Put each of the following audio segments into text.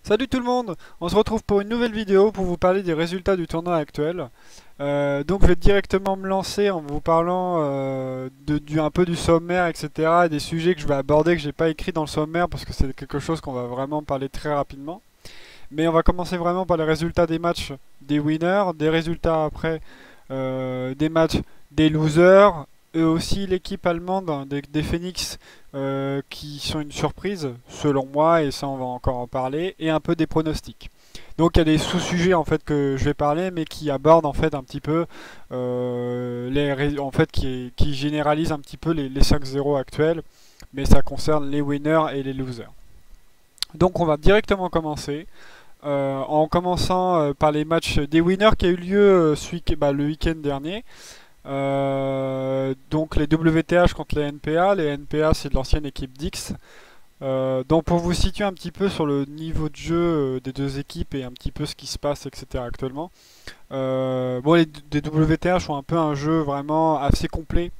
Salut tout le monde! On se retrouve pour une nouvelle vidéo pour vous parler des résultats du tournoi actuel. Donc je vais directement me lancer en vous parlant un peu du sommaire, etc. Et des sujets que je vais aborder que j'ai pas écrit dans le sommaire parce que c'est quelque chose qu'on va vraiment parler très rapidement. Mais on va commencer vraiment par les résultats des matchs des winners, des résultats après des matchs des losers, eux aussi l'équipe allemande des Phoenix qui sont une surprise selon moi et ça on va encore en parler et un peu des pronostics. Donc il y a des sous-sujets en fait que je vais parler mais qui abordent en fait un petit peu en fait qui généralisent un petit peu les 5-0 actuels mais ça concerne les winners et les losers. Donc on va directement commencer en commençant par les matchs des winners qui a eu lieu le week-end dernier. Donc les WTH contre les NPA. Les NPA c'est de l'ancienne équipe d'X. Donc pour vous situer un petit peu sur le niveau de jeu des deux équipes et un petit peu ce qui se passe, etc. actuellement. Bon, les WTH ont un peu un jeu vraiment assez complet,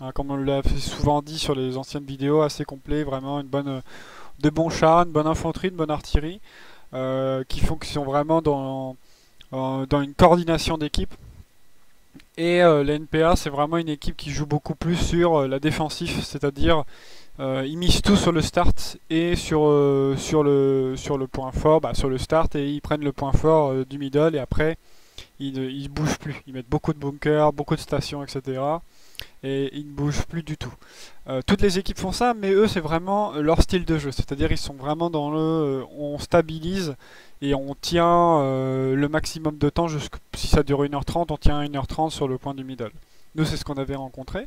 hein, comme on l'a souvent dit sur les anciennes vidéos, assez complet, vraiment de bons chars, une bonne infanterie, une bonne artillerie, qui sont vraiment dans une coordination d'équipe. Et la NPA, c'est vraiment une équipe qui joue beaucoup plus sur la défensive, c'est-à-dire ils misent tout sur le start et sur le point fort, sur le start et ils prennent le point fort du middle et après ils bougent plus. Ils mettent beaucoup de bunkers, beaucoup de stations, etc. Et ils ne bougent plus du tout. Toutes les équipes font ça, mais eux c'est vraiment leur style de jeu, c'est-à-dire ils sont vraiment dans on stabilise et on tient le maximum de temps, si ça dure 1h30, on tient 1h30 sur le point du middle. Nous c'est ce qu'on avait rencontré.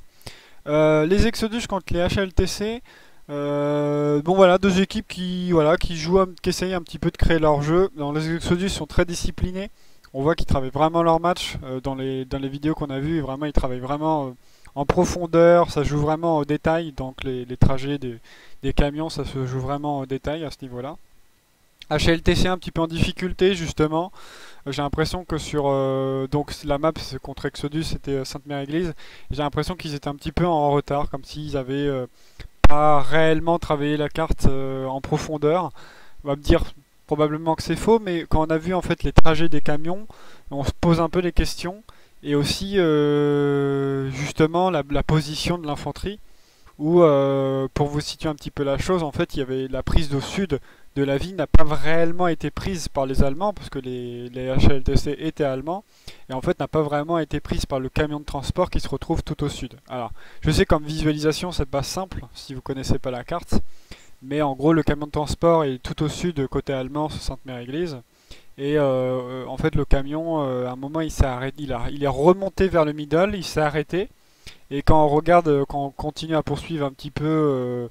Les Exodus contre les HLTC, bon voilà, deux équipes qui jouent, qui essayent un petit peu de créer leur jeu. Les Exodus sont très disciplinés. On voit qu'ils travaillent vraiment leur match dans les vidéos qu'on a vues. Vraiment, ils travaillent vraiment en profondeur. Ça joue vraiment au détail. Donc les trajets des camions, ça se joue vraiment au détail à ce niveau-là. HLTC un petit peu en difficulté justement. J'ai l'impression que donc la map contre Exodus c'était Sainte-Mère-Église. J'ai l'impression qu'ils étaient un petit peu en retard, comme s'ils avaient pas réellement travaillé la carte en profondeur. On va me dire probablement que c'est faux, mais quand on a vu en fait les trajets des camions, on se pose un peu les questions et aussi justement la position de l'infanterie où, pour vous situer un petit peu la chose, en fait, il y avait la prise au sud de la ville n'a pas réellement été prise par les Allemands, parce que les HLTC étaient allemands, et en fait n'a pas vraiment été prise par le camion de transport qui se retrouve tout au sud. Alors, je sais qu'en visualisation, c'est pas simple, si vous connaissez pas la carte, mais en gros, le camion de transport est tout au sud, côté allemand, sur Sainte-Mère-Église, et en fait, le camion, à un moment, il s'est arrêté, il est remonté vers le middle, il s'est arrêté, et quand on regarde, quand on continue à poursuivre un petit peu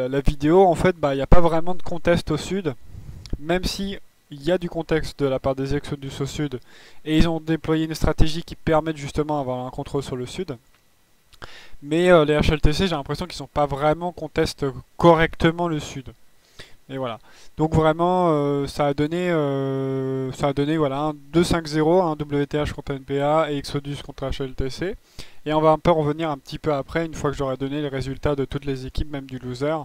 la vidéo, en fait, il n'y a pas vraiment de contest au sud, même si il y a du contexte de la part des Exodus au sud, et ils ont déployé une stratégie qui permet justement d'avoir un contrôle sur le sud. Mais les HLTC, j'ai l'impression qu'ils ne sont pas vraiment contestent correctement le sud. Et voilà. Donc vraiment, ça a donné voilà, un 2-5-0, un WTH contre NPA et Exodus contre HLTC. Et on va un peu revenir un petit peu après, une fois que j'aurai donné les résultats de toutes les équipes, même du loser,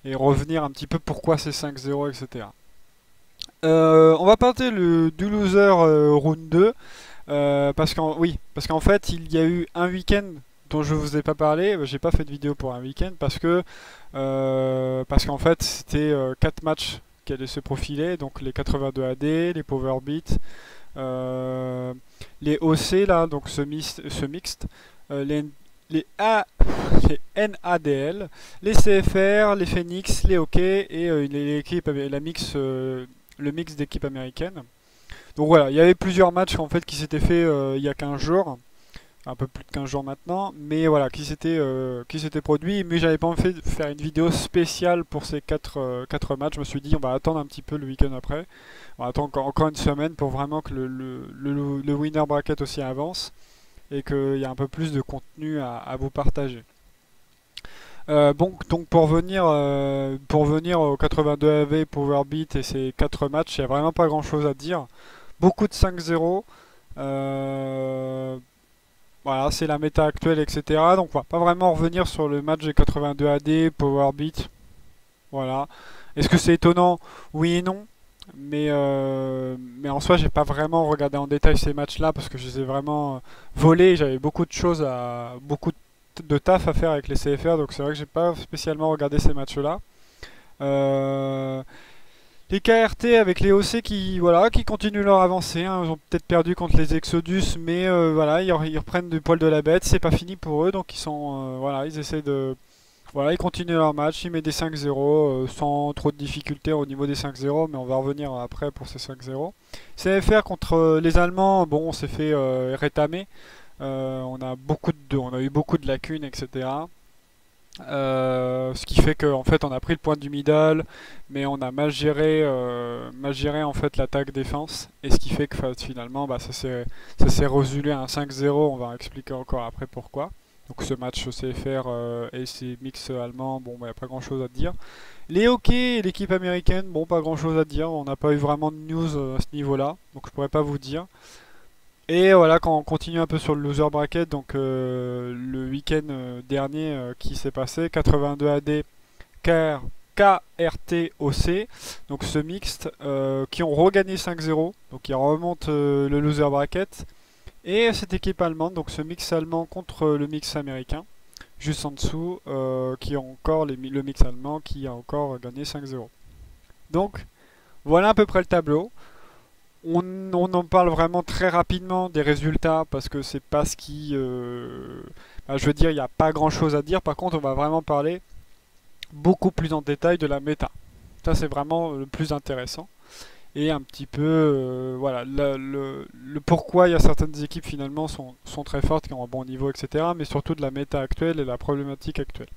et revenir un petit peu pourquoi c'est 5-0, etc. On va parler du loser round 2, parce qu'en fait, il y a eu un week-end dont je vous ai pas parlé, j'ai pas fait de vidéo pour un week-end parce qu'en fait c'était 4 matchs qui allaient se profiler, donc les 82 AD, les Power Beat, euh, les OC là, donc ce mixte, les, A, les NADL, les CFR, les Phoenix, les OK et le mix d'équipes américaines. Donc voilà, il y avait plusieurs matchs en fait qui s'étaient faits il y a 15 jours, un peu plus de 15 jours maintenant, mais voilà, qui s'était produit, mais j'avais pas envie de faire une vidéo spéciale pour ces 4 matchs, je me suis dit on va attendre un petit peu le week-end après, on va attendre encore une semaine pour vraiment que le winner bracket aussi avance, et qu'il y a un peu plus de contenu à vous partager. Bon, donc pour venir aux 82 AV Powerbeat et ces 4 matchs, il n'y a vraiment pas grand chose à dire. Beaucoup de 5-0. Voilà, c'est la méta actuelle, etc. Donc on va pas vraiment revenir sur le match des 82 AD, Powerbeat. Voilà. Est-ce que c'est étonnant? Oui et non. Mais en soi, j'ai pas vraiment regardé en détail ces matchs-là parce que je les ai vraiment volés. J'avais beaucoup de taf à faire avec les CFR, donc c'est vrai que j'ai pas spécialement regardé ces matchs-là. Euh, les KRT avec les OC qui, voilà, qui continuent leur avancée, hein. Ils ont peut-être perdu contre les Exodus, mais voilà, ils reprennent du poil de la bête. C'est pas fini pour eux, donc voilà, ils essaient de, voilà, ils continuent leur match, ils mettent des 5-0 sans trop de difficultés au niveau des 5-0, mais on va revenir après pour ces 5-0. CFR contre les Allemands, bon, on s'est fait rétamer. On a eu beaucoup de lacunes, etc. Ce qui fait qu'en fait on a pris le point du middle, mais on a mal géré en fait l'attaque défense, et ce qui fait que finalement bah, ça s'est résolu à un 5-0. On va expliquer encore après pourquoi. Donc ce match CFR et ces mix allemands, bon, il n'y a pas grand chose à dire. Les hockey et l'équipe américaine, bon, pas grand chose à dire. On n'a pas eu vraiment de news à ce niveau-là, donc je pourrais pas vous dire. Et voilà, quand on continue un peu sur le loser bracket, donc le week-end dernier qui s'est passé, 82 AD, KRT OC, donc ce mixte qui ont regagné 5-0, donc ils remontent le loser bracket. Et cette équipe allemande, donc ce mix allemand contre le mix américain, juste en dessous, qui ont encore le mix allemand qui a encore gagné 5-0. Donc voilà à peu près le tableau. On en parle vraiment très rapidement des résultats parce que c'est pas ce qui. Bah, je veux dire, il n'y a pas grand chose à dire. Par contre, on va vraiment parler beaucoup plus en détail de la méta. Ça, c'est vraiment le plus intéressant. Et un petit peu, voilà, le pourquoi il y a certaines équipes finalement sont très fortes, qui ont un bon niveau, etc. Mais surtout de la méta actuelle et la problématique actuelle.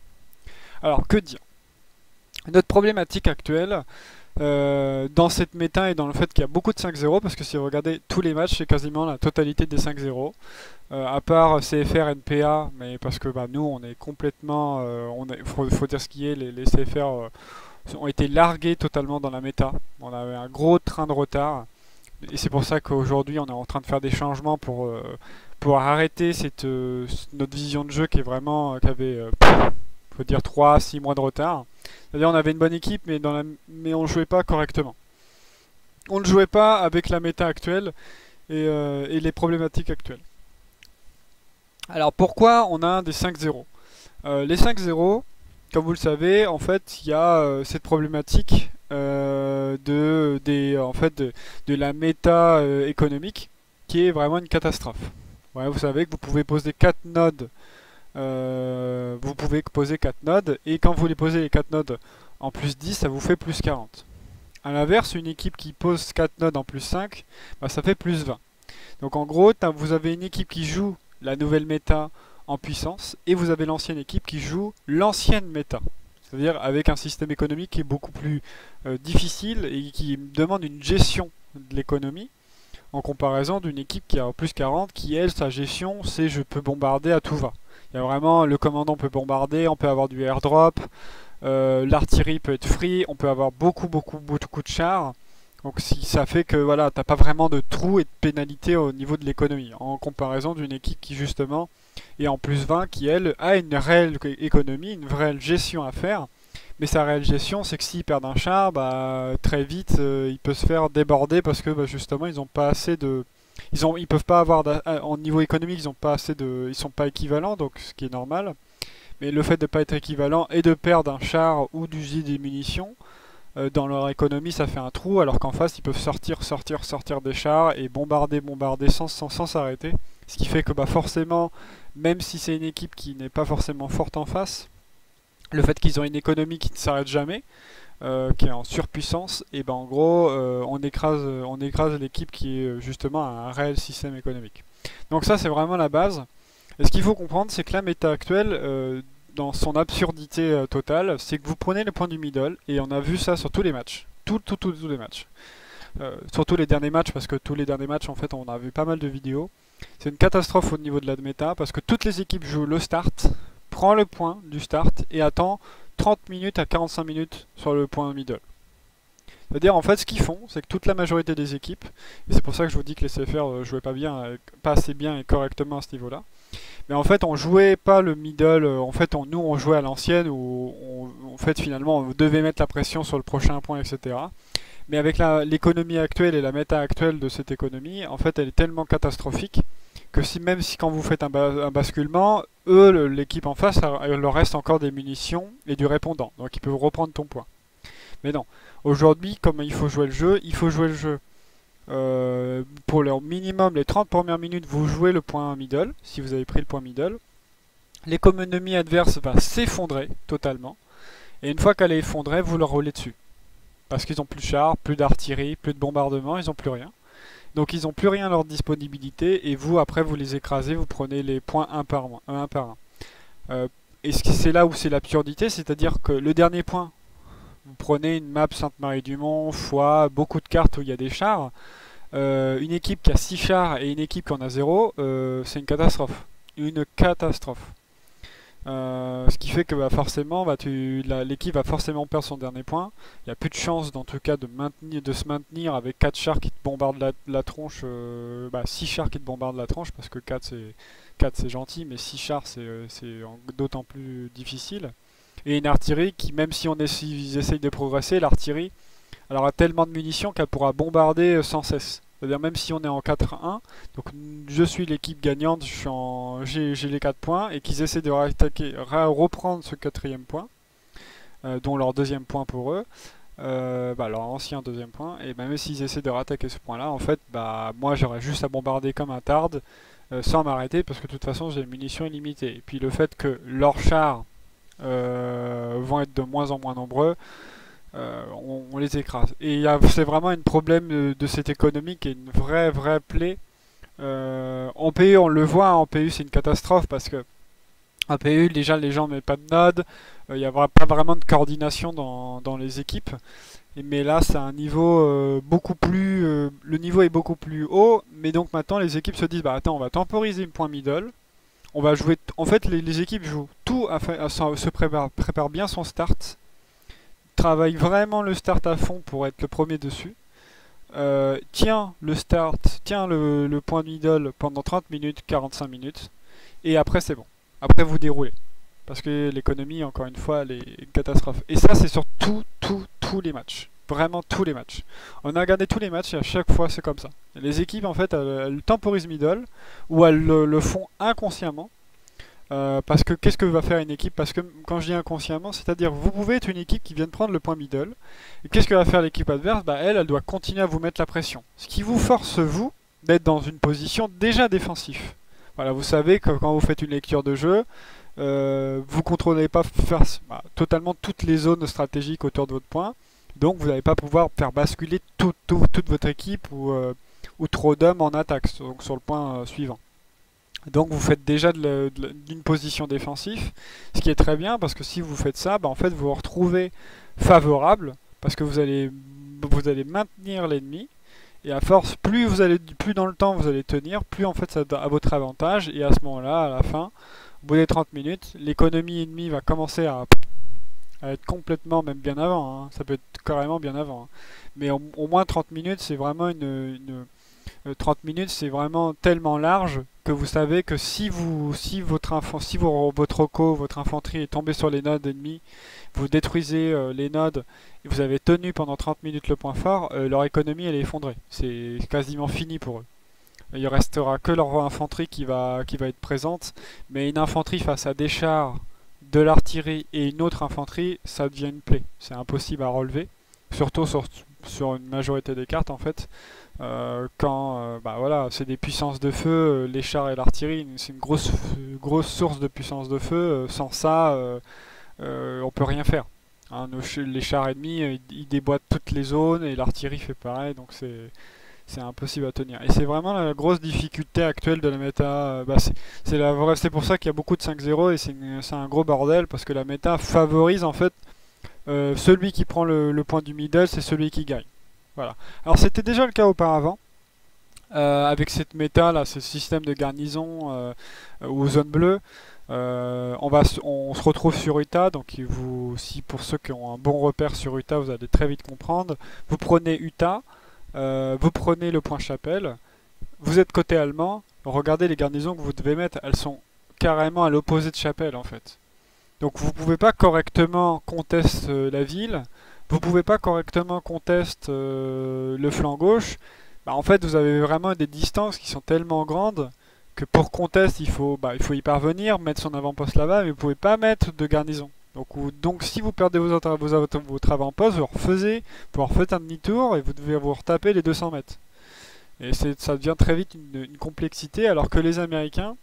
Alors, que dire? Notre problématique actuelle, dans cette méta et dans le fait qu'il y a beaucoup de 5-0, parce que si vous regardez tous les matchs, c'est quasiment la totalité des 5-0, à part CFR, NPA, mais parce que bah, nous on est complètement, faut dire ce qui est, les CFR ont été largués totalement dans la méta. On avait un gros train de retard, et c'est pour ça qu'aujourd'hui on est en train de faire des changements pour arrêter notre vision de jeu qui est vraiment, qui avait, faut dire 3 à 6 mois de retard. C'est-à-dire on avait une bonne équipe, mais on ne jouait pas correctement. On ne jouait pas avec la méta actuelle et les problématiques actuelles. Alors pourquoi on a des 5-0? Les 5-0, comme vous le savez, en fait, il y a cette problématique de la méta économique qui est vraiment une catastrophe. Ouais, vous savez que vous pouvez poser 4 nodes. Vous pouvez poser 4 nodes, et quand vous les posez les 4 nodes en plus 10, ça vous fait plus 40. A l'inverse, une équipe qui pose 4 nodes en plus 5, bah, ça fait plus 20. Donc en gros, vous avez une équipe qui joue la nouvelle méta en puissance, et vous avez l'ancienne équipe qui joue l'ancienne méta. C'est-à-dire avec un système économique qui est beaucoup plus difficile et qui demande une gestion de l'économie, en comparaison d'une équipe qui a en plus 40, qui elle, sa gestion, c'est je peux bombarder à tout va. Il y a vraiment, le commandant peut bombarder, on peut avoir du airdrop, l'artillerie peut être free, on peut avoir beaucoup de chars. Donc si ça fait que voilà, t'as pas vraiment de trou et de pénalité au niveau de l'économie, en comparaison d'une équipe qui justement est en plus 20, qui elle a une réelle économie, une vraie gestion à faire. Mais sa réelle gestion, c'est que s'ils perdent un char, bah, très vite, il peut se faire déborder parce que bah, justement, ils ont pas assez de, ils peuvent pas avoir en niveau économique, ils ont pas assez de, ils sont pas équivalents, donc ce qui est normal. Mais le fait de pas être équivalent et de perdre un char ou d'user des munitions dans leur économie, ça fait un trou. Alors qu'en face, ils peuvent sortir des chars et bombarder sans s'arrêter. Ce qui fait que bah forcément, même si c'est une équipe qui n'est pas forcément forte en face, le fait qu'ils ont une économie qui ne s'arrête jamais, qui est en surpuissance, et ben en gros on écrase l'équipe qui est justement un réel système économique. Donc ça c'est vraiment la base. Et ce qu'il faut comprendre, c'est que la méta actuelle, dans son absurdité totale, c'est que vous prenez le point du middle, et on a vu ça sur tous les matchs. Tous les matchs. Surtout les derniers matchs, parce que tous les derniers matchs en fait on a vu pas mal de vidéos. C'est une catastrophe au niveau de la méta, parce que toutes les équipes jouent le start, prend le point du start et attend 30 minutes à 45 minutes sur le point middle. C'est-à-dire en fait ce qu'ils font, c'est que toute la majorité des équipes, et c'est pour ça que je vous dis que les CFR jouaient pas bien, pas assez bien et correctement à ce niveau-là, mais en fait on jouait pas le middle, en fait nous on jouait à l'ancienne où en fait finalement on devait mettre la pression sur le prochain point, etc. Mais avec l'économie actuelle et la méta actuelle de cette économie, en fait elle est tellement catastrophique que même si quand vous faites un basculement, eux, l'équipe en face, il leur reste encore des munitions et du répondant, donc ils peuvent reprendre ton point. Mais non, aujourd'hui, comme il faut jouer le jeu, il faut jouer le jeu. Pour le minimum, les 30 premières minutes, vous jouez le point middle, si vous avez pris le point middle. L'économie adverse va s'effondrer totalement. Et une fois qu'elle est effondrée, vous leur roulez dessus. Parce qu'ils n'ont plus de chars, plus d'artillerie, plus de bombardement, ils n'ont plus rien. Donc ils n'ont plus rien à leur disponibilité. Et vous, après, vous les écrasez, vous prenez les points un par un. Et c'est là où c'est l'absurdité, c'est-à-dire que le dernier point, vous prenez une map Sainte-Marie-du-Mont, fois beaucoup de cartes où il y a des chars. Une équipe qui a 6 chars et une équipe qui en a 0, c'est une catastrophe. Une catastrophe. Ce qui fait que forcément, l'équipe va forcément perdre son dernier point. Il n'y a plus de chance, dans tout cas, de se maintenir avec 4 chars qui te bombardent la tronche. 6 chars qui te bombardent la tronche, parce que 4 c'est gentil, mais 6 chars c'est d'autant plus difficile. Et une artillerie qui, même si ils essayent de progresser, l'artillerie, elle aura tellement de munitions qu'elle pourra bombarder sans cesse. C'est-à-dire même si on est en 4-1, donc je suis l'équipe gagnante, j'ai les 4 points, et qu'ils essaient de reprendre ce quatrième point, dont leur deuxième point pour eux, leur ancien deuxième point, et même s'ils essaient de rattaquer ce point-là, en fait, moi j'aurais juste à bombarder comme un tarde, sans m'arrêter, parce que de toute façon j'ai des munitions illimitées. Et puis le fait que leurs chars vont être de moins en moins nombreux, on les écrase. Et c'est vraiment un problème de cette économie qui est une vraie plaie. En PU, on le voit, en PU c'est une catastrophe parce que en PU, déjà les gens ne mettent pas de nodes, il n'y a pas vraiment de coordination dans les équipes. Mais là, c'est un niveau beaucoup plus. Le niveau est beaucoup plus haut, mais donc maintenant les équipes se disent bah attends, on va temporiser le point middle. On va jouer. En fait, les équipes jouent tout, se préparent bien son start, travaille vraiment le start à fond pour être le premier dessus. Tient le point middle pendant 30 minutes, 45 minutes, et après c'est bon. Après vous déroulez. Parce que l'économie, encore une fois, elle est une catastrophe. Et ça, c'est sur tous les matchs. Vraiment tous les matchs. On a regardé tous les matchs et à chaque fois c'est comme ça. Les équipes, en fait, elles temporisent middle, ou elles le font inconsciemment. Parce que qu'est-ce que va faire une équipe? Parce que quand je dis inconsciemment, c'est-à-dire vous pouvez être une équipe qui vient de prendre le point middle. Et qu'est-ce que va faire l'équipe adverse? Elle doit continuer à vous mettre la pression. Ce qui vous force, vous, d'être dans une position déjà défensive. Voilà, vous savez que quand vous faites une lecture de jeu, vous contrôlez pas totalement toutes les zones stratégiques autour de votre point. Donc vous n'allez pas pouvoir faire basculer toute votre équipe ou trop d'hommes en attaque donc sur le point suivant. Donc vous faites déjà d'une position défensive, ce qui est très bien parce que si vous faites ça, en fait vous vous retrouvez favorable parce que vous allez maintenir l'ennemi et à force plus dans le temps vous allez tenir, plus en fait ça à votre avantage et à ce moment-là, à la fin, au bout des 30 minutes, l'économie ennemie va commencer à être complètement, même bien avant, hein. Ça peut être carrément bien avant, hein. Mais au moins 30 minutes c'est vraiment 30 minutes, c'est vraiment tellement large que vous savez que si votre infanterie est tombée sur les nodes ennemis, vous détruisez les nodes et vous avez tenu pendant 30 minutes le point fort, leur économie elle est effondrée. C'est quasiment fini pour eux. Il restera que leur infanterie qui va être présente, mais une infanterie face à des chars, de l'artillerie et une autre infanterie, ça devient une plaie. C'est impossible à relever, surtout sur une majorité des cartes en fait. Voilà, c'est des puissances de feu, les chars et l'artillerie, c'est une grosse source de puissance de feu. Sans ça, on peut rien faire. Hein, les chars ennemis, ils déboîtent toutes les zones et l'artillerie fait pareil, donc c'est impossible à tenir. Et c'est vraiment la grosse difficulté actuelle de la méta. C'est pour ça qu'il y a beaucoup de 5-0 et c'est un gros bordel parce que la méta favorise en fait celui qui prend le point du middle, c'est celui qui gagne. Voilà. Alors c'était déjà le cas auparavant, avec cette méta là, ce système de garnison aux zones bleues. On se retrouve sur Utah, donc si pour ceux qui ont un bon repère sur Utah, vous allez très vite comprendre. Vous prenez Utah, vous prenez le point Chapelle, vous êtes côté allemand, regardez les garnisons que vous devez mettre, elles sont carrément à l'opposé de Chapelle en fait. Donc vous pouvez pas correctement contester la ville, vous pouvez pas correctement contester le flanc gauche. Bah, en fait, vous avez vraiment des distances qui sont tellement grandes que pour contest, il faut y parvenir, mettre son avant-poste là-bas, mais vous pouvez pas mettre de garnison. Donc si vous perdez votre avant-poste, vous refaites un demi-tour et vous devez vous retaper les 200 mètres. Et ça devient très vite une complexité, alors que les Américains,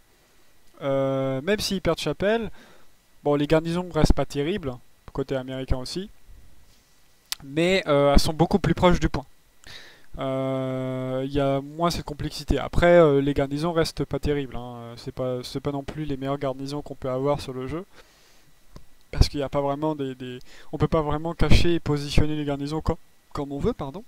même s'ils perdent Chapelle, bon, les garnisons ne restent pas terribles, côté américain aussi, mais elles sont beaucoup plus proches du point. Il y a moins cette complexité. Après, les garnisons restent pas terribles, hein. C'est pas non plus les meilleures garnisons qu'on peut avoir sur le jeu, parce qu'il n'y a pas vraiment on peut pas vraiment cacher et positionner les garnisons comme on veut, pardon.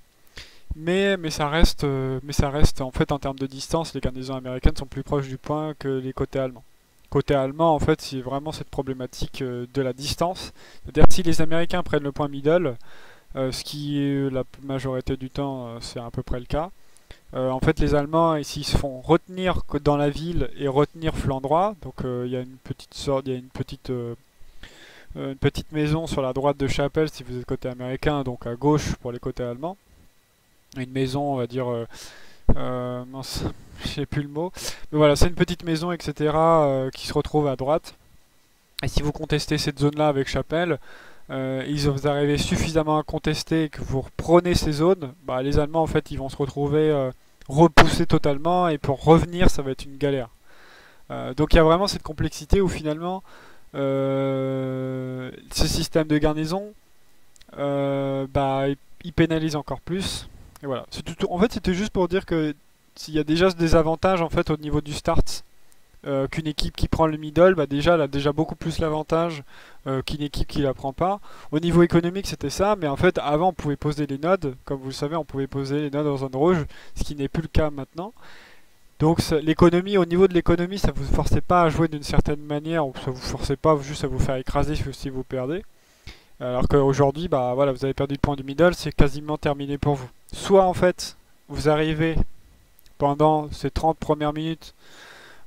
Mais ça reste en fait en termes de distance, les garnisons américaines sont plus proches du point que les côtés allemands. Côté allemand, en fait, c'est vraiment cette problématique de la distance. C'est-à-dire si les Américains prennent le point middle, ce qui est la majorité du temps, c'est à peu près le cas. En fait, les Allemands ici se font retenir dans la ville et retenir flanc droit. Donc il y a une petite maison sur la droite de Chapelle si vous êtes côté américain, donc à gauche pour les côtés allemands. Une maison, on va dire, mince, je sais plus le mot. Mais voilà, c'est une petite maison, etc., qui se retrouve à droite. Et si vous contestez cette zone-là avec Chapelle, vous arrivez suffisamment à contester et que vous reprenez ces zones, bah, les Allemands en fait ils vont se retrouver repoussés totalement et pour revenir ça va être une galère. Donc il y a vraiment cette complexité où finalement ce système de garnison bah, il pénalise encore plus. Et voilà. En fait c'était juste pour dire que s'il y a déjà des avantages en fait au niveau du start. Qu'une équipe qui prend le middle, bah déjà, elle a déjà beaucoup plus l'avantage qu'une équipe qui la prend pas. Au niveau économique, c'était ça, mais en fait, avant, on pouvait poser les nodes. Comme vous le savez, on pouvait poser les nodes en zone rouge, ce qui n'est plus le cas maintenant. Donc, l'économie, au niveau de l'économie, ça vous forçait pas à jouer d'une certaine manière, ou ça vous forçait pas juste à vous faire écraser si vous perdez. Alors qu'aujourd'hui, bah voilà, vous avez perdu le point du middle, c'est quasiment terminé pour vous. Soit en fait, vous arrivez pendant ces 30 premières minutes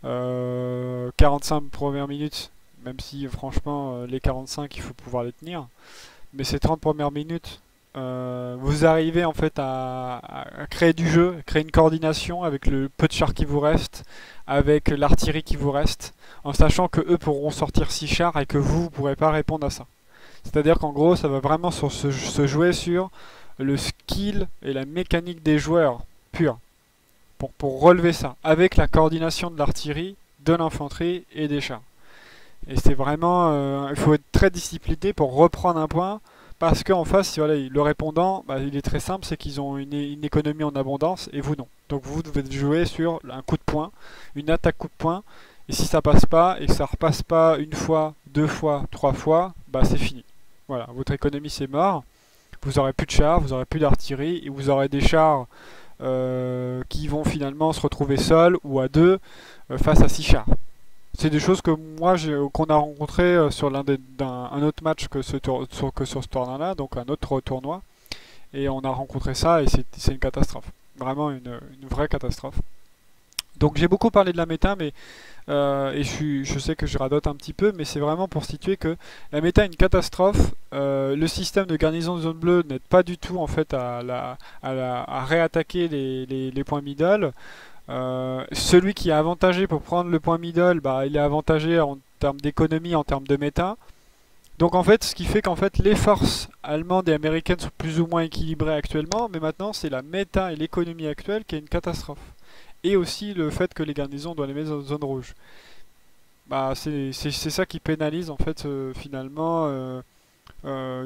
45 premières minutes, même si franchement les 45 il faut pouvoir les tenir, mais ces 30 premières minutes, vous arrivez en fait à créer du jeu, à créer une coordination avec le peu de chars qui vous reste, avec l'artillerie qui vous reste, en sachant que eux pourront sortir 6 chars et que vous ne pourrez pas répondre à ça. C'est-à-dire qu'en gros ça va vraiment se jouer sur le skill et la mécanique des joueurs purs. Pour relever ça, avec la coordination de l'artillerie, de l'infanterie et des chars. Et c'est vraiment, il faut être très discipliné pour reprendre un point, parce qu'en face, voilà, le répondant, bah, il est très simple, c'est qu'ils ont une économie en abondance, et vous non. Donc vous devez jouer sur un coup de poing, une attaque coup de poing, et si ça passe pas, et que ça repasse pas une fois, deux fois, trois fois, bah c'est fini. Voilà, votre économie c'est mort, vous aurez plus de chars, vous aurez plus d'artillerie, et vous aurez des chars qui vont finalement se retrouver seuls ou à deux face à 6 chars. C'est des choses que qu'on a rencontrées sur un autre match que sur ce tournoi-là, donc un autre tournoi, et on a rencontré ça et c'est une catastrophe, vraiment une vraie catastrophe. Donc j'ai beaucoup parlé de la méta, mais et je sais que je radote un petit peu, mais c'est vraiment pour situer que la méta est une catastrophe. Le système de garnison de zone bleue n'aide pas du tout en fait à réattaquer les points middle. Celui qui est avantagé pour prendre le point middle, bah, il est avantagé en termes d'économie, en termes de méta. Donc en fait, ce qui fait qu'en fait les forces allemandes et américaines sont plus ou moins équilibrées actuellement, mais maintenant c'est la méta et l'économie actuelle qui est une catastrophe. Et aussi le fait que les garnisons doivent les mettre dans zone rouge. Bah, c'est ça qui pénalise en fait finalement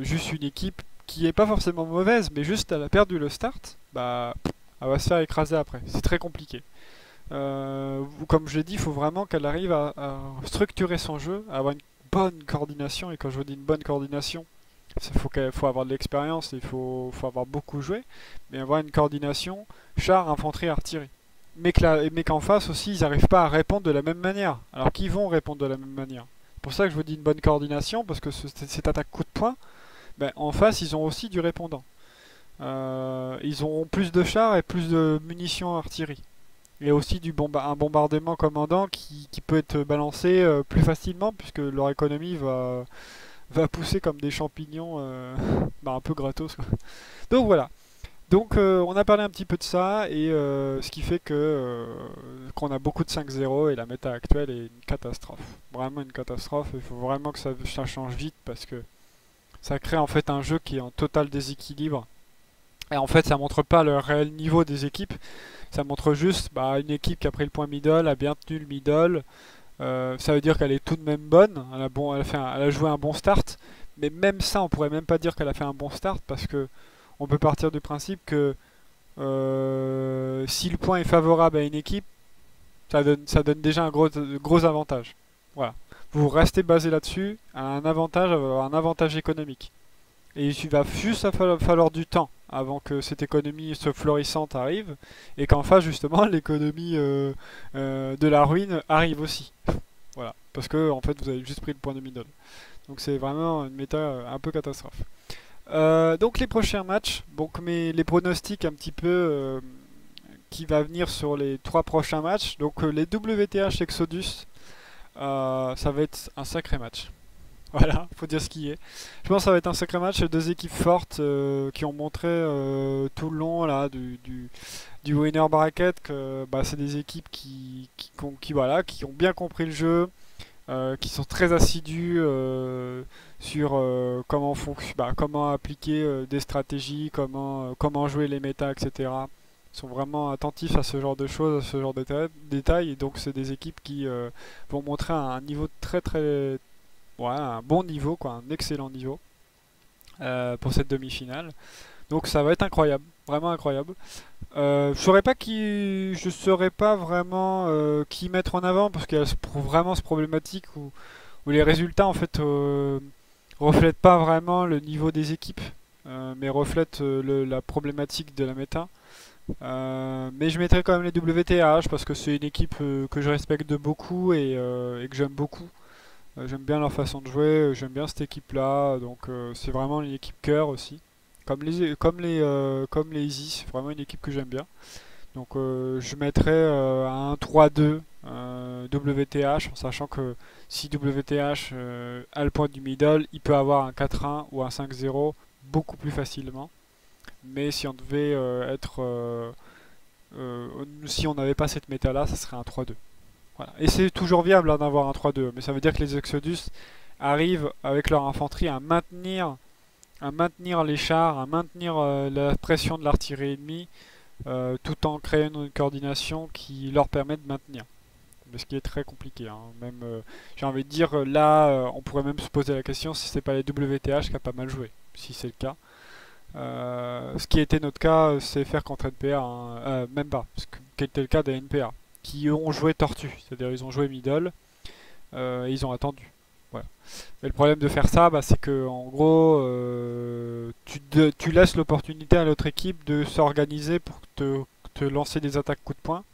juste une équipe qui est pas forcément mauvaise, mais juste elle a perdu le start, bah elle va se faire écraser après. C'est très compliqué. Comme je l'ai dit, il faut vraiment qu'elle arrive à structurer son jeu, à avoir une bonne coordination. Et quand je vous dis une bonne coordination, il faut avoir de l'expérience, il faut avoir beaucoup joué, mais avoir une coordination char, infanterie, artillerie. mais qu'en face aussi, ils n'arrivent pas à répondre de la même manière. Alors qu'ils vont répondre de la même manière. C'est pour ça que je vous dis une bonne coordination, parce que cette attaque coup de poing, ben, en face, ils ont aussi du répondant. Ils auront plus de chars et plus de munitions artillerie. Et aussi un bombardement commandant qui peut être balancé plus facilement, puisque leur économie va pousser comme des champignons bah, un peu gratos, quoi. Donc voilà. Donc on a parlé un petit peu de ça, et ce qui fait qu'on a beaucoup de 5-0 et la méta actuelle est une catastrophe. Vraiment une catastrophe. Il faut vraiment que ça change vite, parce que ça crée en fait un jeu qui est en total déséquilibre. Et en fait, ça montre pas le réel niveau des équipes. Ça montre juste bah, une équipe qui a pris le point middle, a bien tenu le middle. Ça veut dire qu'elle est tout de même bonne. Elle a joué un bon start. Mais même ça, on pourrait même pas dire qu'elle a fait un bon start, parce que on peut partir du principe que si le point est favorable à une équipe, ça donne déjà un gros avantage. Voilà. Vous restez basé là-dessus, un avantage économique. Et il va juste falloir du temps avant que cette économie florissante arrive, et qu'en face justement l'économie de la ruine arrive aussi. Voilà, parce que en fait vous avez juste pris le point de middle. Donc c'est vraiment une méta un peu catastrophe. Donc les prochains matchs, donc les pronostics un petit peu qui va venir sur les 3 prochains matchs. Donc les WTH Exodus, ça va être un sacré match. Voilà, faut dire ce qui est. Je pense que ça va être un sacré match. Deux équipes fortes qui ont montré tout le long là, du winner bracket que bah, c'est des équipes voilà, qui ont bien compris le jeu, qui sont très assidus sur comment appliquer des stratégies, comment jouer les méta, etc. Ils sont vraiment attentifs à ce genre de choses, à ce genre de détails. Et donc c'est des équipes qui vont montrer un niveau très très ouais, un bon niveau, quoi, un excellent niveau pour cette demi-finale. Donc ça va être incroyable, vraiment incroyable. Je saurais pas vraiment qui mettre en avant, parce qu'il y a vraiment ce problématique où les résultats en fait reflètent pas vraiment le niveau des équipes, mais reflètent la problématique de la méta. Mais je mettrai quand même les WTH, parce que c'est une équipe que je respecte de beaucoup, et que j'aime beaucoup. J'aime bien leur façon de jouer, j'aime bien cette équipe-là, donc c'est vraiment une équipe cœur aussi. Comme les Easy, c'est vraiment une équipe que j'aime bien. Donc je mettrais un 3-2 WTH, en sachant que si WTH a le point du middle, il peut avoir un 4-1 ou un 5-0 beaucoup plus facilement. Mais si on devait si on n'avait pas cette méta-là, ça serait un 3-2. Voilà. Et c'est toujours viable hein, d'avoir un 3-2, mais ça veut dire que les Exodus arrivent avec leur infanterie à maintenir les chars, à maintenir la pression de l'artillerie ennemie, tout en créant une coordination qui leur permet de maintenir. Mais ce qui est très compliqué. Hein. Même, j'ai envie de dire, là, on pourrait même se poser la question si c'est pas les WTH qui a pas mal joué, si c'est le cas. Ce qui était notre cas, c'est faire contre NPA, hein. Même pas, ce qui était le cas des NPA, qui ont joué tortue, c'est-à-dire ils ont joué middle, et ils ont attendu. Voilà. Mais le problème de faire ça, bah, c'est que en gros, tu laisses l'opportunité à l'autre équipe de s'organiser pour te lancer des attaques coup de poing.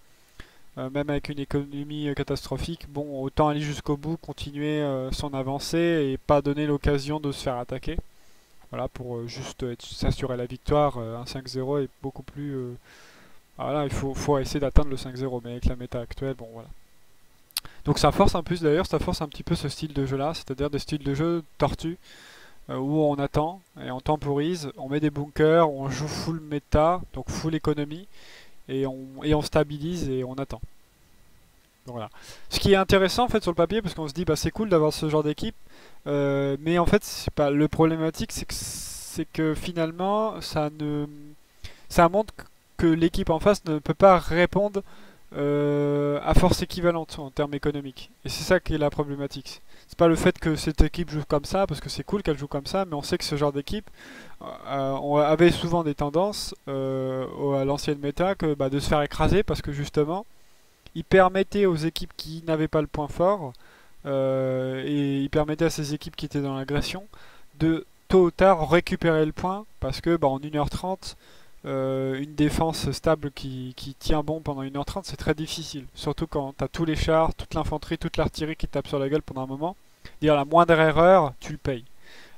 Même avec une économie catastrophique, bon, autant aller jusqu'au bout, continuer son avancée et pas donner l'occasion de se faire attaquer. Voilà, pour juste s'assurer la victoire. Un 5-0 est beaucoup plus... voilà, il faut essayer d'atteindre le 5-0, mais avec la méta actuelle, bon voilà. Donc ça force ça force un petit peu ce style de jeu là, c'est-à-dire des styles de jeu tortue, où on attend et on temporise, on met des bunkers, on joue full méta, donc full économie, et on stabilise et on attend. Donc voilà. Ce qui est intéressant en fait sur le papier, parce qu'on se dit bah c'est cool d'avoir ce genre d'équipe, mais en fait c'est pas le problématique, c'est que finalement ça montre que l'équipe en face ne peut pas répondre à force équivalente en termes économiques. Et c'est ça qui est la problématique. C'est pas le fait que cette équipe joue comme ça, parce que c'est cool qu'elle joue comme ça, mais on sait que ce genre d'équipe avait souvent des tendances à l'ancienne méta bah, de se faire écraser, parce que justement, il permettait aux équipes qui n'avaient pas le point fort, et il permettait à ces équipes qui étaient dans l'agression de tôt ou tard récupérer le point, parce que bah, en 1h30, une défense stable qui tient bon pendant 1h30, c'est très difficile. Surtout quand t'as tous les chars, toute l'infanterie, toute l'artillerie qui tape sur la gueule pendant un moment. Dire la moindre erreur, tu le payes.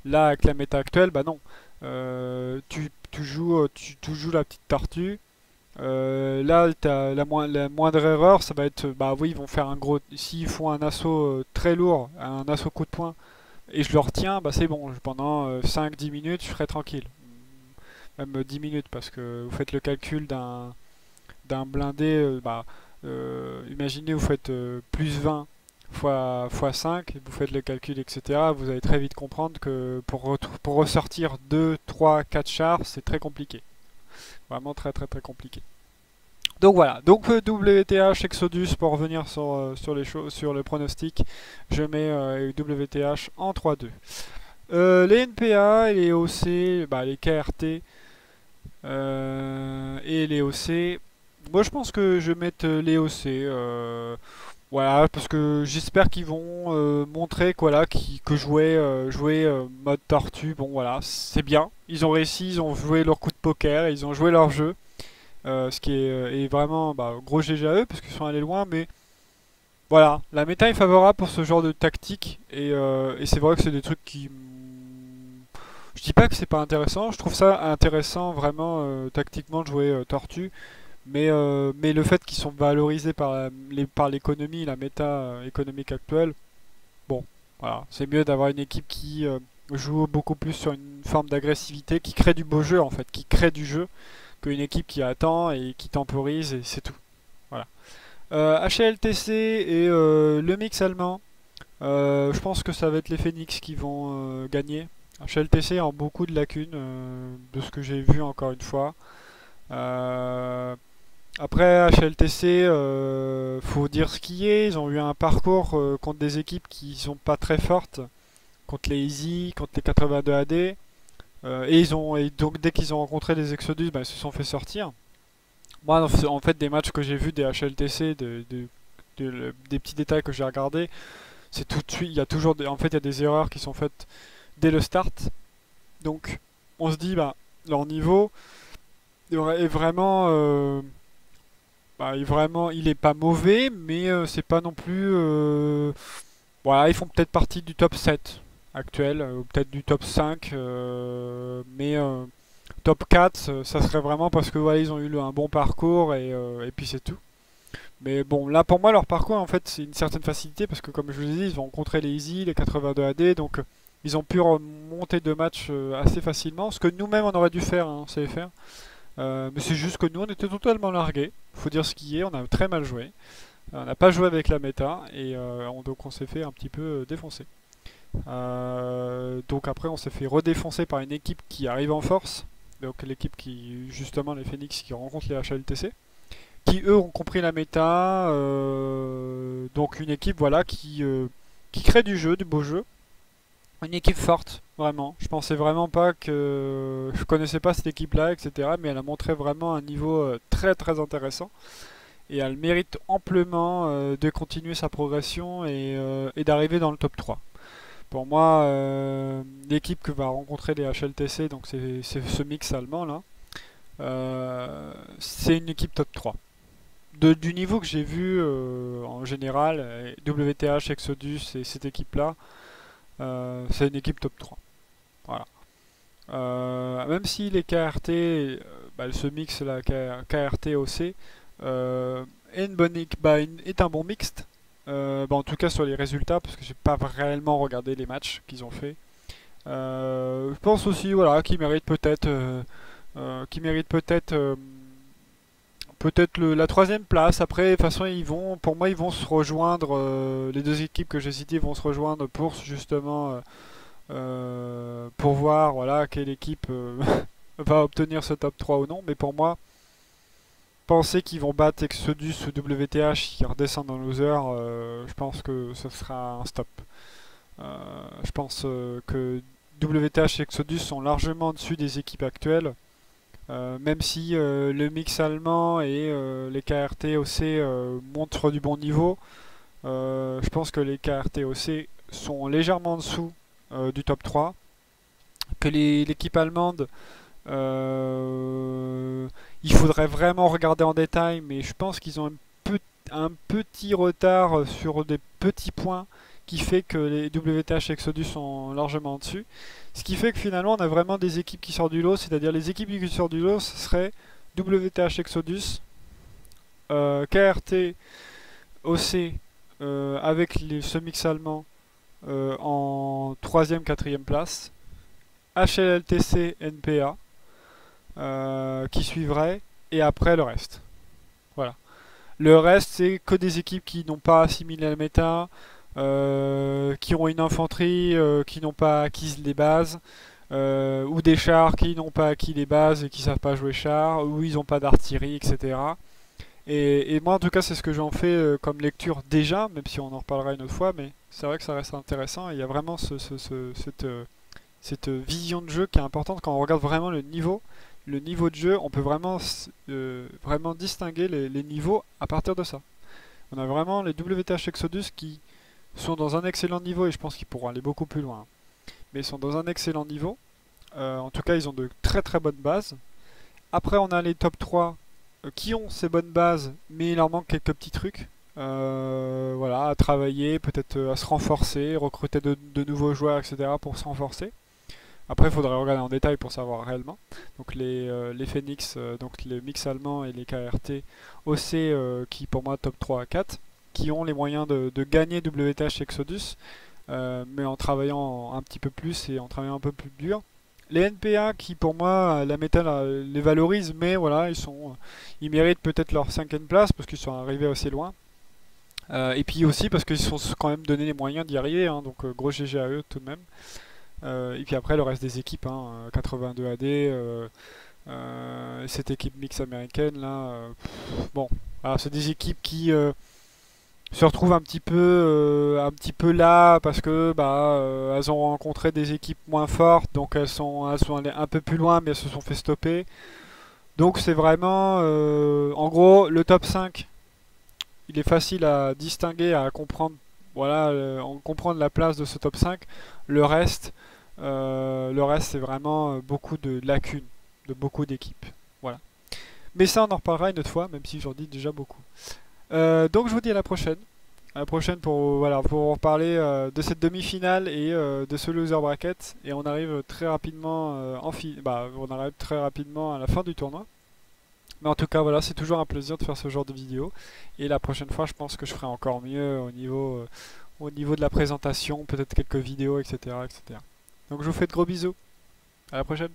Là, avec la méta actuelle, bah non. Tu joues la petite tortue. Là, la moindre erreur, ça va être, bah oui, ils vont faire un gros. S'ils font un assaut très lourd, un assaut coup de poing, et je le retiens, bah c'est bon. Pendant 5-10 minutes, je serai tranquille. Même 10 minutes, parce que vous faites le calcul d'un blindé. Imaginez, vous faites plus 20 fois 5, vous faites le calcul, etc. Vous allez très vite comprendre que pour ressortir 2, 3, 4 chars, c'est très compliqué. Vraiment très très très compliqué. Donc voilà, donc WTH Exodus pour revenir sur les choses, sur le pronostic, je mets WTH en 3-2. Les NPA et les OC, bah, les KRT et les OC, moi je pense que je vais mettre les OC. Voilà, parce que j'espère qu'ils vont montrer que, voilà, que jouer mode tortue, bon voilà, c'est bien. Ils ont réussi, ils ont joué leur coup de poker, ils ont joué leur jeu. Ce qui est vraiment gros GG à eux parce qu'ils sont allés loin, mais voilà, la méta est favorable pour ce genre de tactique et c'est vrai que c'est des trucs qui. Je dis pas que c'est pas intéressant, je trouve ça intéressant vraiment tactiquement de jouer Tortue, mais le fait qu'ils sont valorisés par l'économie, la méta économique actuelle, bon, voilà, c'est mieux d'avoir une équipe qui joue beaucoup plus sur une forme d'agressivité, qui crée du beau jeu en fait, qui crée du jeu, qu'une équipe qui attend et qui temporise et c'est tout. Voilà. HLTC et le mix allemand. Je pense que ça va être les Phoenix qui vont gagner. HLTC a beaucoup de lacunes de ce que j'ai vu encore une fois. Après HLTC, faut dire ce qui est. Ils ont eu un parcours contre des équipes qui sont pas très fortes, contre les Easy, contre les 82 AD. Et donc dès qu'ils ont rencontré les Exodus, bah, ils se sont fait sortir. Moi, en fait, des matchs que j'ai vus des HLTC, des petits détails que j'ai regardés, c'est tout de suite, il y a toujours, en fait, il y a des erreurs qui sont faites dès le start. Donc, on se dit, bah, leur niveau est vraiment, il est pas mauvais, mais c'est pas non plus, voilà, ils font peut-être partie du top 7 actuel, ou peut-être du top 5, mais top 4, ça serait vraiment parce que voilà, ils ont eu un bon parcours et puis c'est tout. Mais bon, là pour moi, leur parcours en fait, c'est une certaine facilité parce que comme je vous ai dit, ils ont rencontré les Easy, les 82 AD, donc ils ont pu remonter deux matchs assez facilement. Ce que nous-mêmes on aurait dû faire, hein, c'est faire. Mais c'est juste que nous on était totalement largués. Faut dire ce qui est, on a très mal joué. On n'a pas joué avec la méta et donc on s'est fait un petit peu défoncer. Donc après on s'est fait redéfoncer par une équipe qui arrive en force. Donc l'équipe qui, justement les Phoenix qui rencontrent les HLTC, qui eux ont compris la méta. Donc une équipe voilà qui crée du jeu, du beau jeu. Une équipe forte, vraiment. Je pensais vraiment pas que... Je connaissais pas cette équipe-là, etc. Mais elle a montré vraiment un niveau très très intéressant. Et elle mérite amplement de continuer sa progression et d'arriver dans le top 3. Pour moi, l'équipe que va rencontrer les HLTC, donc c'est ce mix allemand là, c'est une équipe top 3. Du niveau que j'ai vu en général, WTH, Exodus et cette équipe-là, c'est une équipe top 3. Voilà. Même si les KRT, ce mix là, KRT-OC, est un bon mixte. En tout cas sur les résultats, parce que j'ai pas réellement regardé les matchs qu'ils ont fait. Je pense aussi voilà, qu'ils méritent peut-être peut-être la troisième place. Après, de toute façon, pour moi, ils vont se rejoindre. Les deux équipes que j'ai citées vont se rejoindre pour justement pour voir voilà quelle équipe va obtenir ce top 3 ou non. Mais pour moi, penser qu'ils vont battre Exodus ou WTH qui redescendent en loser, je pense que ce sera un stop. Je pense que WTH et Exodus sont largement au-dessus des équipes actuelles. Même si le mix allemand et les KRT OC montent sur du bon niveau, je pense que les KRT OC sont légèrement en dessous du top 3. Que l'équipe allemande Il faudrait vraiment regarder en détail, mais je pense qu'ils ont un petit retard sur des petits points qui fait que les WTH Exodus sont largement au-dessus. Ce qui fait que finalement on a vraiment des équipes qui sortent du lot, c'est-à-dire les équipes qui sortent du lot, ce serait WTH Exodus, KRT, OC avec ce mix allemand en 3ème, 4ème place, HLLTC, NPA qui suivrait, et après le reste. Voilà. Le reste, c'est que des équipes qui n'ont pas assimilé la méta, qui ont une infanterie, qui n'ont pas acquis les bases, ou des chars qui n'ont pas acquis les bases et qui savent pas jouer chars, ou ils n'ont pas d'artillerie, etc. Et moi, en tout cas, c'est ce que j'en fais comme lecture déjà, même si on en reparlera une autre fois, mais c'est vrai que ça reste intéressant. Et il y a vraiment cette vision de jeu qui est importante quand on regarde vraiment le niveau de jeu. On peut vraiment, vraiment distinguer les niveaux à partir de ça. On a vraiment les WTH Exodus qui sont dans un excellent niveau et je pense qu'ils pourront aller beaucoup plus loin. Mais ils sont dans un excellent niveau. En tout cas, ils ont de très très bonnes bases. Après, on a les top 3 qui ont ces bonnes bases, mais il leur manque quelques petits trucs. Voilà, à travailler, peut-être à se renforcer, recruter de nouveaux joueurs, etc. pour se renforcer. Après, il faudrait regarder en détail pour savoir réellement. Donc les Phoenix, donc les mix allemands et les KRT OC qui pour moi top 3 à 4, qui ont les moyens de gagner WTH Exodus, mais en travaillant un petit peu plus et en travaillant un peu plus dur. Les NPA qui pour moi la méta les valorise, mais voilà, ils méritent peut-être leur 5ème place parce qu'ils sont arrivés assez loin. Et puis aussi parce qu'ils se sont quand même donné les moyens d'y arriver, hein, donc gros GG à eux tout de même. Et puis après le reste des équipes, hein, 82 AD, cette équipe mix américaine là, bon, voilà, c'est des équipes qui se retrouvent un petit peu là parce que elles ont rencontré des équipes moins fortes, donc elles sont allées un peu plus loin, mais elles se sont fait stopper. Donc c'est vraiment, en gros, le top 5, il est facile à distinguer, à comprendre, voilà, comprendre la place de ce top 5. Le reste c'est vraiment beaucoup de lacunes de beaucoup d'équipes. Voilà. Mais ça, on en reparlera une autre fois, même si j'en dis déjà beaucoup. Donc je vous dis à la prochaine. À la prochaine pour, voilà, pour reparler de cette demi-finale et de ce loser bracket. Et on arrive très rapidement on arrive très rapidement à la fin du tournoi. Mais en tout cas, voilà, c'est toujours un plaisir de faire ce genre de vidéo. Et la prochaine fois, je pense que je ferai encore mieux au niveau de la présentation, peut-être quelques vidéos, etc., etc. Donc je vous fais de gros bisous. À la prochaine.